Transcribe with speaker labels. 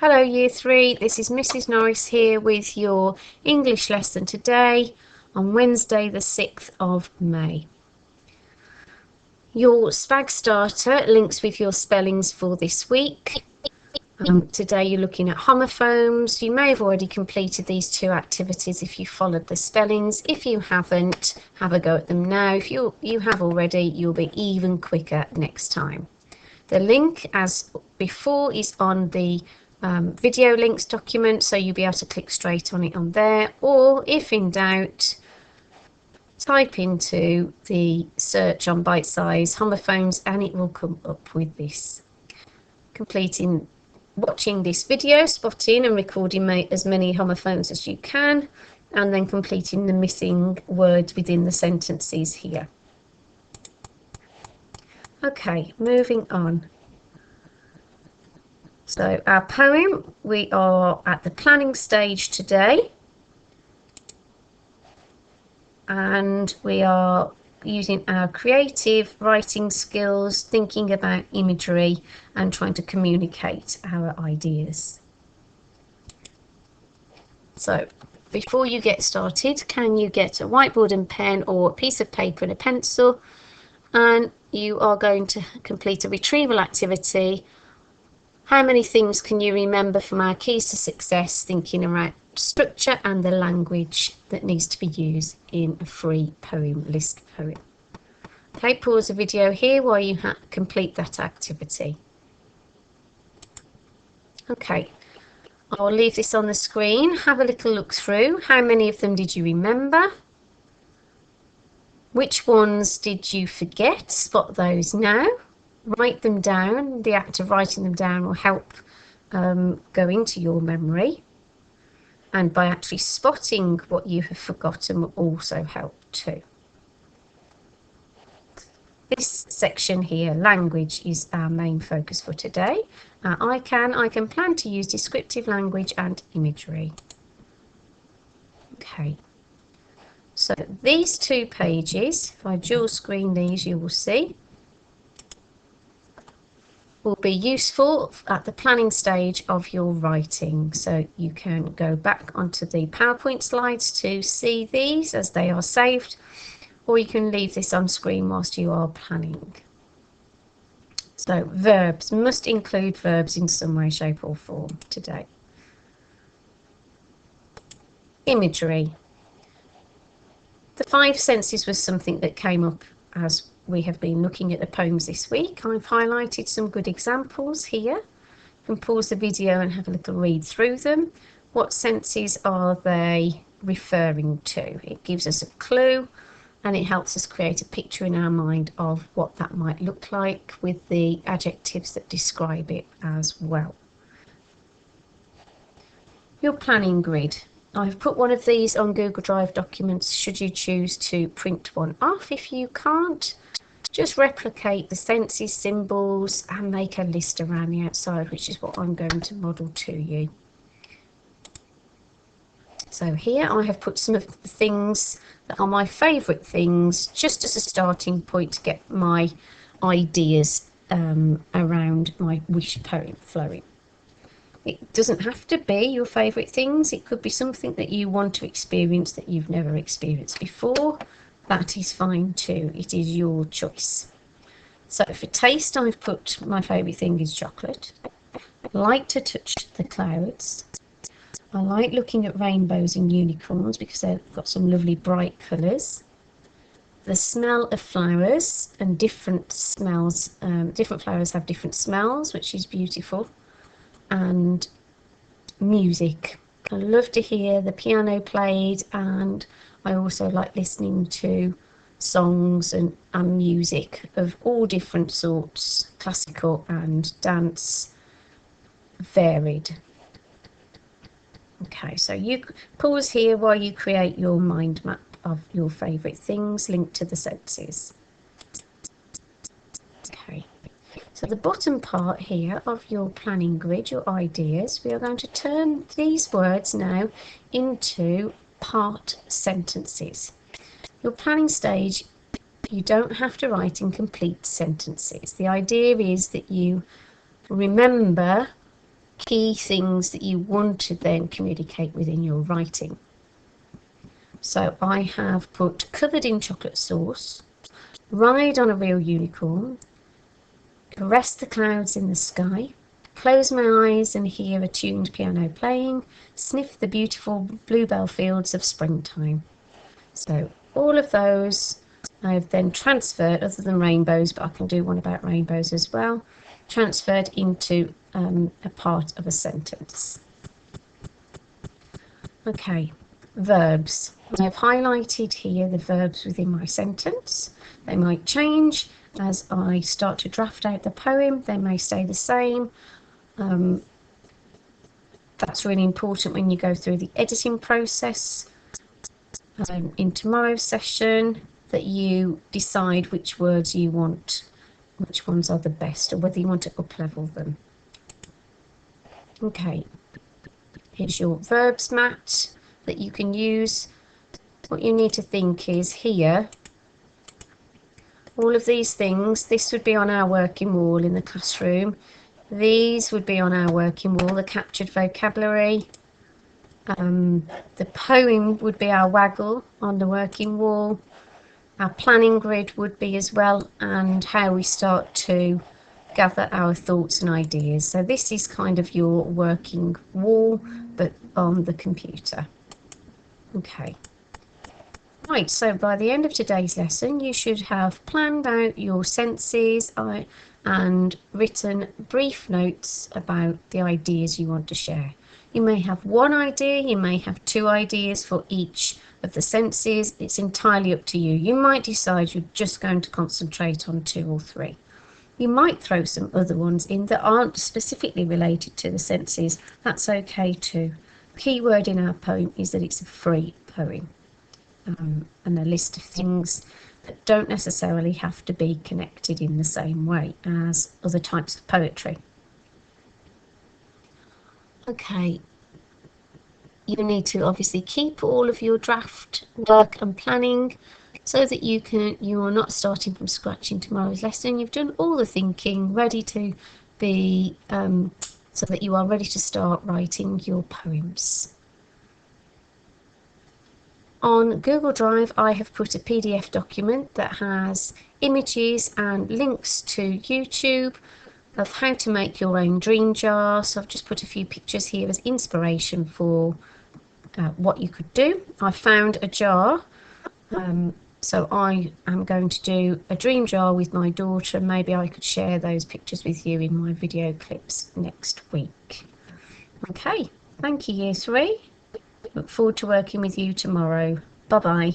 Speaker 1: Hello Year 3, this is Mrs Norris here with your English lesson today on Wednesday the 6th of May. Your SPAG starter links with your spellings for this week. Today you're looking at homophones. You may have already completed these two activities if you followed the spellings. If you haven't, have a go at them now. If you have already, you'll be even quicker next time. The link, as before, is on the video links document, so you'll be able to click straight on it on there, or if in doubt, type into the search on Bite Size homophones and it will come up with this. Watching this video, spotting and recording as many homophones as you can, and then completing the missing words within the sentences here. Okay, moving on. So our poem, we are at the planning stage today, and we are using our creative writing skills, thinking about imagery and trying to communicate our ideas. So before you get started, can you get a whiteboard and pen or a piece of paper and a pencil, and you are going to complete a retrieval activity. How many things can you remember from our keys to success, thinking around structure and the language that needs to be used in a free poem list poem? Okay, pause the video here while you complete that activity. Okay, I'll leave this on the screen. Have a little look through. How many of them did you remember? Which ones did you forget? Spot those now. Write them down. The act of writing them down will help go into your memory, and by actually spotting what you have forgotten will also help too. This section here, language, is our main focus for today. I can plan to use descriptive language and imagery. Okay, so these two pages, if I dual screen these, you will see, will be useful at the planning stage of your writing. So you can go back onto the PowerPoint slides to see these as they are saved, or you can leave this on screen whilst you are planning. So verbs, must include verbs in some way, shape or form today. Imagery. The five senses was something that came up as we have been looking at the poems this week. I've highlighted some good examples here. You can pause the video and have a little read through them. What senses are they referring to? It gives us a clue, and it helps us create a picture in our mind of what that might look like with the adjectives that describe it as well. Your planning grid. I've put one of these on Google Drive documents should you choose to print one off. If you can't, just replicate the senses, symbols, and make a list around the outside, which is what I'm going to model to you. So here I have put some of the things that are my favourite things, just as a starting point to get my ideas around my wish poem flowing. It doesn't have to be your favourite things. It could be something that you want to experience that you've never experienced before. That is fine too. It is your choice. So for taste, I've put my favourite thing is chocolate. I like to touch the clouds. I like looking at rainbows and unicorns because they've got some lovely bright colours. The smell of flowers and different smells. Different flowers have different smells, which is beautiful. And music. I love to hear the piano played, and I also like listening to songs and music of all different sorts, classical and dance, varied. Okay, so you pause here while you create your mind map of your favourite things linked to the senses. Okay, so the bottom part here of your planning grid, your ideas, we are going to turn these words now into part sentences. Your planning stage, you don't have to write in complete sentences. The idea is that you remember key things that you want to then communicate within your writing. So I have put covered in chocolate sauce, ride on a real unicorn, caress the clouds in the sky, close my eyes and hear a tuned piano playing, sniff the beautiful bluebell fields of springtime. So all of those I have then transferred, other than rainbows, but I can do one about rainbows as well, transferred into a part of a sentence. Okay, verbs. I've highlighted here the verbs within my sentence. They might change as I start to draft out the poem. They may stay the same. That's really important when you go through the editing process. In tomorrow's session, that you decide which words you want, which ones are the best, or whether you want to up-level them. Okay, here's your verbs mat that you can use. What you need to think is here, all of these things, this would be on our working wall in the classroom. These would be on our working wall, the captured vocabulary. The poem would be our waggle on the working wall. Our planning grid would be as well, and how we start to gather our thoughts and ideas. So this is kind of your working wall, but on the computer. Okay. Right, so by the end of today's lesson, you should have planned out your senses and written brief notes about the ideas you want to share. You may have one idea, you may have two ideas for each of the senses. It's entirely up to you. You might decide you're just going to concentrate on two or three. You might throw some other ones in that aren't specifically related to the senses. That's okay too. Key word in our poem is that it's a free poem, and a list of things that don't necessarily have to be connected in the same way as other types of poetry. Okay, you need to obviously keep all of your draft work and planning so that you are not starting from scratch in tomorrow's lesson. You've done all the thinking, ready to be, so that you are ready to start writing your poems. On Google Drive, I have put a PDF document that has images and links to YouTube of how to make your own dream jar. So I've just put a few pictures here as inspiration for what you could do. I found a jar, so I am going to do a dream jar with my daughter. Maybe I could share those pictures with you in my video clips next week. Okay, thank you, Year 3. Look forward to working with you tomorrow. Bye-bye.